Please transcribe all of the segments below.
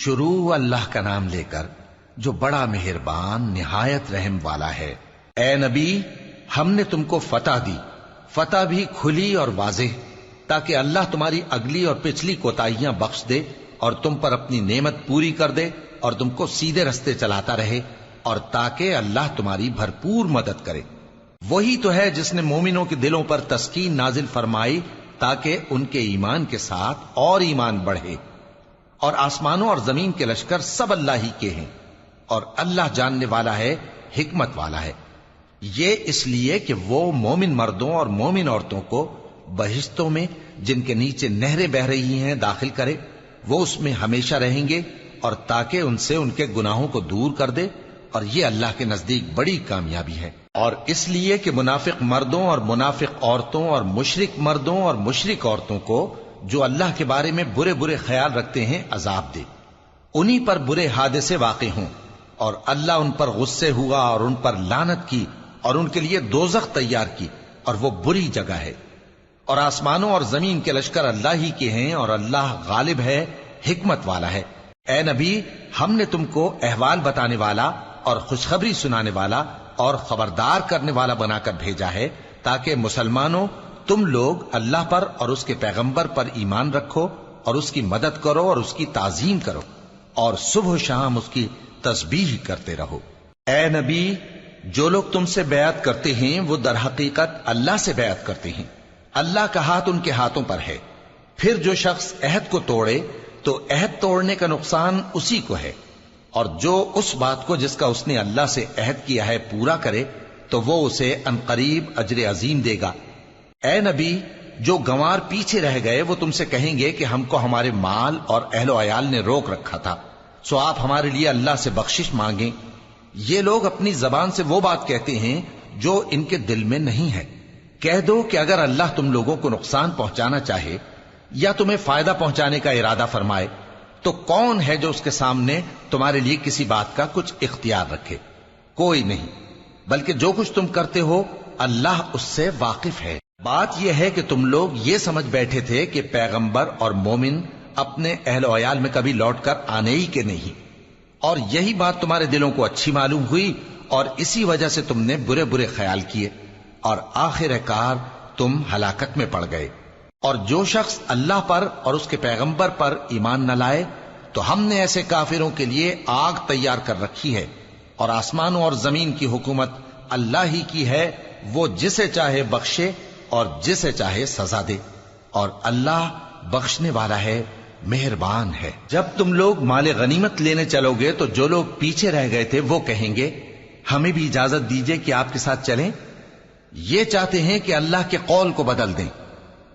شروع اللہ کا نام لے کر جو بڑا مہربان نہایت رحم والا ہے۔ اے نبی، ہم نے تم کو فتح دی، فتح بھی کھلی اور واضح، تاکہ اللہ تمہاری اگلی اور پچھلی کوتاہیاں بخش دے اور تم پر اپنی نعمت پوری کر دے اور تم کو سیدھے رستے چلاتا رہے، اور تاکہ اللہ تمہاری بھرپور مدد کرے۔ وہی تو ہے جس نے مومنوں کے دلوں پر تسکین نازل فرمائی تاکہ ان کے ایمان کے ساتھ اور ایمان بڑھے، اور آسمانوں اور زمین کے لشکر سب اللہ ہی کے ہیں، اور اللہ جاننے والا ہے، حکمت والا ہے۔ یہ اس لیے کہ وہ مومن مردوں اور مومن عورتوں کو بہشتوں میں جن کے نیچے نہریں بہ رہی ہیں داخل کرے، وہ اس میں ہمیشہ رہیں گے، اور تاکہ ان سے ان کے گناہوں کو دور کر دے، اور یہ اللہ کے نزدیک بڑی کامیابی ہے۔ اور اس لیے کہ منافق مردوں اور منافق عورتوں اور مشرک مردوں اور مشرک عورتوں کو جو اللہ کے بارے میں برے برے خیال رکھتے ہیں عذاب دے، انہی پر برے حادثے واقع ہوں، اور اللہ ان پر غصے ہوا اور ان پر لعنت کی اور ان کے لیے دوزخ تیار کی، اور وہ بری جگہ ہے۔ اور آسمانوں اور زمین کے لشکر اللہ ہی کے ہیں، اور اللہ غالب ہے، حکمت والا ہے۔ اے نبی، ہم نے تم کو احوال بتانے والا اور خوشخبری سنانے والا اور خبردار کرنے والا بنا کر بھیجا ہے، تاکہ مسلمانوں تم لوگ اللہ پر اور اس کے پیغمبر پر ایمان رکھو اور اس کی مدد کرو اور اس کی تعظیم کرو، اور صبح و شام اس کی تسبیح کرتے رہو۔ اے نبی، جو لوگ تم سے بیعت کرتے ہیں وہ در حقیقت اللہ سے بیعت کرتے ہیں، اللہ کا ہاتھ ان کے ہاتھوں پر ہے۔ پھر جو شخص عہد کو توڑے تو عہد توڑنے کا نقصان اسی کو ہے، اور جو اس بات کو جس کا اس نے اللہ سے عہد کیا ہے پورا کرے تو وہ اسے عنقریب اجر عظیم دے گا۔ اے نبی، جو گنوار پیچھے رہ گئے وہ تم سے کہیں گے کہ ہم کو ہمارے مال اور اہل و عیال نے روک رکھا تھا، سو آپ ہمارے لیے اللہ سے بخشش مانگیں۔ یہ لوگ اپنی زبان سے وہ بات کہتے ہیں جو ان کے دل میں نہیں ہے۔ کہہ دو کہ اگر اللہ تم لوگوں کو نقصان پہنچانا چاہے یا تمہیں فائدہ پہنچانے کا ارادہ فرمائے تو کون ہے جو اس کے سامنے تمہارے لیے کسی بات کا کچھ اختیار رکھے؟ کوئی نہیں، بلکہ جو کچھ تم کرتے ہو اللہ اس سے واقف ہے۔ بات یہ ہے کہ تم لوگ یہ سمجھ بیٹھے تھے کہ پیغمبر اور مومن اپنے اہل و عیال میں کبھی لوٹ کر آنے ہی کے نہیں، اور یہی بات تمہارے دلوں کو اچھی معلوم ہوئی اور اسی وجہ سے تم نے برے برے خیال کیے، اور آخر کار تم ہلاکت میں پڑ گئے۔ اور جو شخص اللہ پر اور اس کے پیغمبر پر ایمان نہ لائے تو ہم نے ایسے کافروں کے لیے آگ تیار کر رکھی ہے، اور آسمانوں اور زمین کی حکومت اللہ ہی کی ہے، وہ جسے چاہے بخشے اور جسے چاہے سزا دے، اور اللہ بخشنے والا ہے، مہربان ہے۔ جب تم لوگ مال غنیمت لینے چلو گے تو جو لوگ پیچھے رہ گئے تھے وہ کہیں گے ہمیں بھی اجازت دیجئے کہ آپ کے ساتھ چلیں، یہ چاہتے ہیں کہ اللہ کے قول کو بدل دیں۔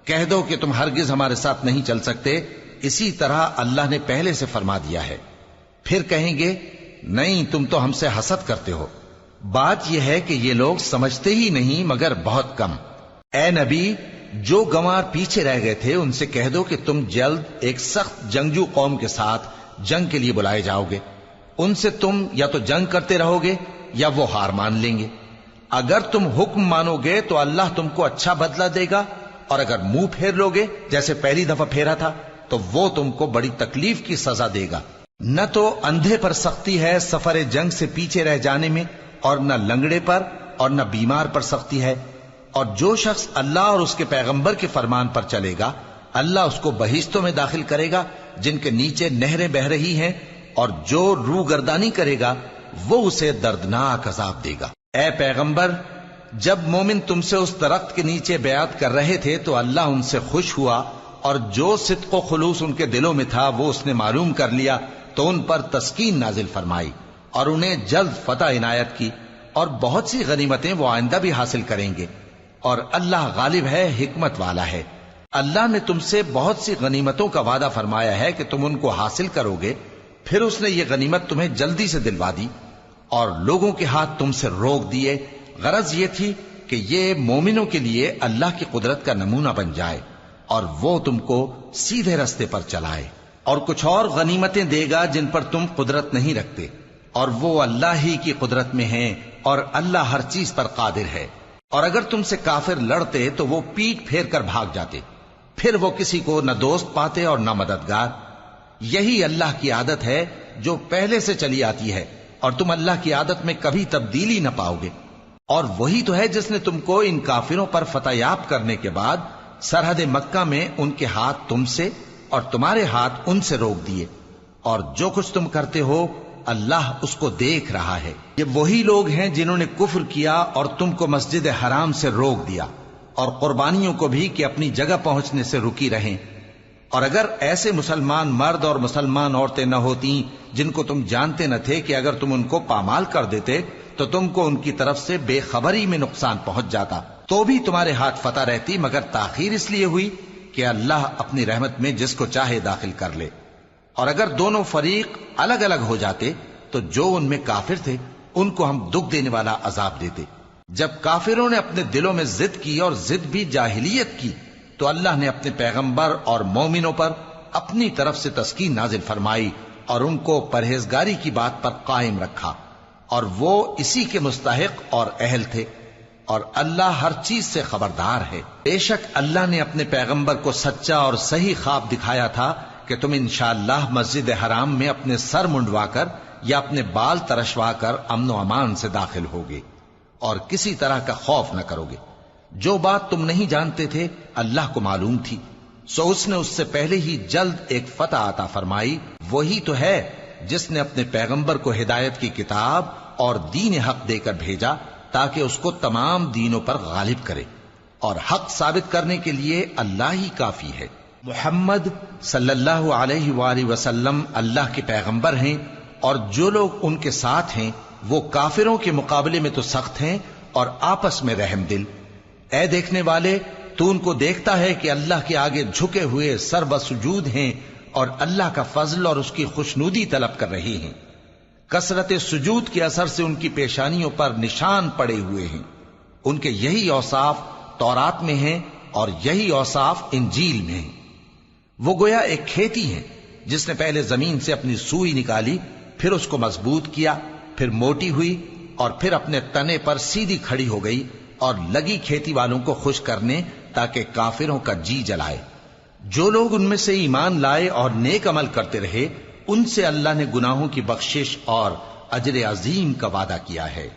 کہہ دو کہ تم ہرگز ہمارے ساتھ نہیں چل سکتے، اسی طرح اللہ نے پہلے سے فرما دیا ہے۔ پھر کہیں گے نہیں، تم تو ہم سے حسد کرتے ہو۔ بات یہ ہے کہ یہ لوگ سمجھتے ہی نہیں مگر بہت کم۔ اے نبی، جو گنوار پیچھے رہ گئے تھے ان سے کہہ دو کہ تم جلد ایک سخت جنگجو قوم کے ساتھ جنگ کے لیے بلائے جاؤ گے، ان سے تم یا تو جنگ کرتے رہو گے یا وہ ہار مان لیں گے۔ اگر تم حکم مانو گے تو اللہ تم کو اچھا بدلہ دے گا، اور اگر منہ پھیر لو گے جیسے پہلی دفعہ پھیرا تھا تو وہ تم کو بڑی تکلیف کی سزا دے گا۔ نہ تو اندھے پر سختی ہے سفر جنگ سے پیچھے رہ جانے میں، اور نہ لنگڑے پر اور نہ بیمار پر سختی ہے۔ اور جو شخص اللہ اور اس کے پیغمبر کے فرمان پر چلے گا اللہ اس کو بہشتوں میں داخل کرے گا جن کے نیچے نہریں بہ رہی ہیں، اور جو روگردانی کرے گا وہ اسے دردناک عذاب دے گا۔ اے پیغمبر، جب مومن تم سے اس درخت کے نیچے بیعت کر رہے تھے تو اللہ ان سے خوش ہوا، اور جو صدق و خلوص ان کے دلوں میں تھا وہ اس نے معلوم کر لیا تو ان پر تسکین نازل فرمائی اور انہیں جلد فتح عنایت کی، اور بہت سی غنیمتیں وہ آئندہ بھی حاصل کریں گے، اور اللہ غالب ہے، حکمت والا ہے۔ اللہ نے تم سے بہت سی غنیمتوں کا وعدہ فرمایا ہے کہ تم ان کو حاصل کرو گے، پھر اس نے یہ غنیمت تمہیں جلدی سے دلوا دی اور لوگوں کے ہاتھ تم سے روک دیے۔ غرض یہ تھی کہ یہ مومنوں کے لیے اللہ کی قدرت کا نمونہ بن جائے اور وہ تم کو سیدھے رستے پر چلائے، اور کچھ اور غنیمتیں دے گا جن پر تم قدرت نہیں رکھتے، اور وہ اللہ ہی کی قدرت میں ہیں، اور اللہ ہر چیز پر قادر ہے۔ اور اگر تم سے کافر لڑتے تو وہ پیٹ پھیر کر بھاگ جاتے، پھر وہ کسی کو نہ دوست پاتے اور نہ مددگار۔ یہی اللہ کی عادت ہے جو پہلے سے چلی آتی ہے، اور تم اللہ کی عادت میں کبھی تبدیلی نہ پاؤ گے۔ اور وہی تو ہے جس نے تم کو ان کافروں پر فتح یاب کرنے کے بعد سرحد مکہ میں ان کے ہاتھ تم سے اور تمہارے ہاتھ ان سے روک دیے، اور جو کچھ تم کرتے ہو اللہ اس کو دیکھ رہا ہے۔ یہ وہی لوگ ہیں جنہوں نے کفر کیا اور تم کو مسجد حرام سے روک دیا، اور قربانیوں کو بھی کہ اپنی جگہ پہنچنے سے رکی رہیں۔ اور اگر ایسے مسلمان مرد اور مسلمان عورتیں نہ ہوتی جن کو تم جانتے نہ تھے کہ اگر تم ان کو پامال کر دیتے تو تم کو ان کی طرف سے بے خبری میں نقصان پہنچ جاتا، تو بھی تمہارے ہاتھ فتح رہتی، مگر تاخیر اس لیے ہوئی کہ اللہ اپنی رحمت میں جس کو چاہے داخل کر لے۔ اور اگر دونوں فریق الگ الگ ہو جاتے تو جو ان میں کافر تھے ان کو ہم دکھ دینے والا عذاب دیتے۔ جب کافروں نے اپنے دلوں میں ضد کی، اور ضد بھی جاہلیت کی، تو اللہ نے اپنے پیغمبر اور مومنوں پر اپنی طرف سے تسکین نازل فرمائی اور ان کو پرہیزگاری کی بات پر قائم رکھا، اور وہ اسی کے مستحق اور اہل تھے، اور اللہ ہر چیز سے خبردار ہے۔ بے شک اللہ نے اپنے پیغمبر کو سچا اور صحیح خواب دکھایا تھا کہ تم انشاءاللہ مسجد حرام میں اپنے سر منڈوا کر یا اپنے بال ترشوا کر امن و امان سے داخل ہوگے اور کسی طرح کا خوف نہ کرو گے۔ جو بات تم نہیں جانتے تھے اللہ کو معلوم تھی، سو اس نے اس سے پہلے ہی جلد ایک فتح عطا فرمائی۔ وہی تو ہے جس نے اپنے پیغمبر کو ہدایت کی کتاب اور دین حق دے کر بھیجا تاکہ اس کو تمام دینوں پر غالب کرے، اور حق ثابت کرنے کے لیے اللہ ہی کافی ہے۔ محمد صلی اللہ علیہ وآلہ وسلم اللہ کے پیغمبر ہیں، اور جو لوگ ان کے ساتھ ہیں وہ کافروں کے مقابلے میں تو سخت ہیں اور آپس میں رحم دل۔ اے دیکھنے والے، تو ان کو دیکھتا ہے کہ اللہ کے آگے جھکے ہوئے سر بسجود ہیں اور اللہ کا فضل اور اس کی خوشنودی طلب کر رہے ہیں۔ کثرت سجود کے اثر سے ان کی پیشانیوں پر نشان پڑے ہوئے ہیں۔ ان کے یہی اوصاف تورات میں ہیں اور یہی اوصاف انجیل میں ہیں۔ وہ گویا ایک کھیتی ہے جس نے پہلے زمین سے اپنی سوئی نکالی، پھر اس کو مضبوط کیا، پھر موٹی ہوئی، اور پھر اپنے تنے پر سیدھی کھڑی ہو گئی، اور لگی کھیتی والوں کو خوش کرنے تاکہ کافروں کا جی جلائے۔ جو لوگ ان میں سے ایمان لائے اور نیک عمل کرتے رہے ان سے اللہ نے گناہوں کی بخشش اور اجر عظیم کا وعدہ کیا ہے۔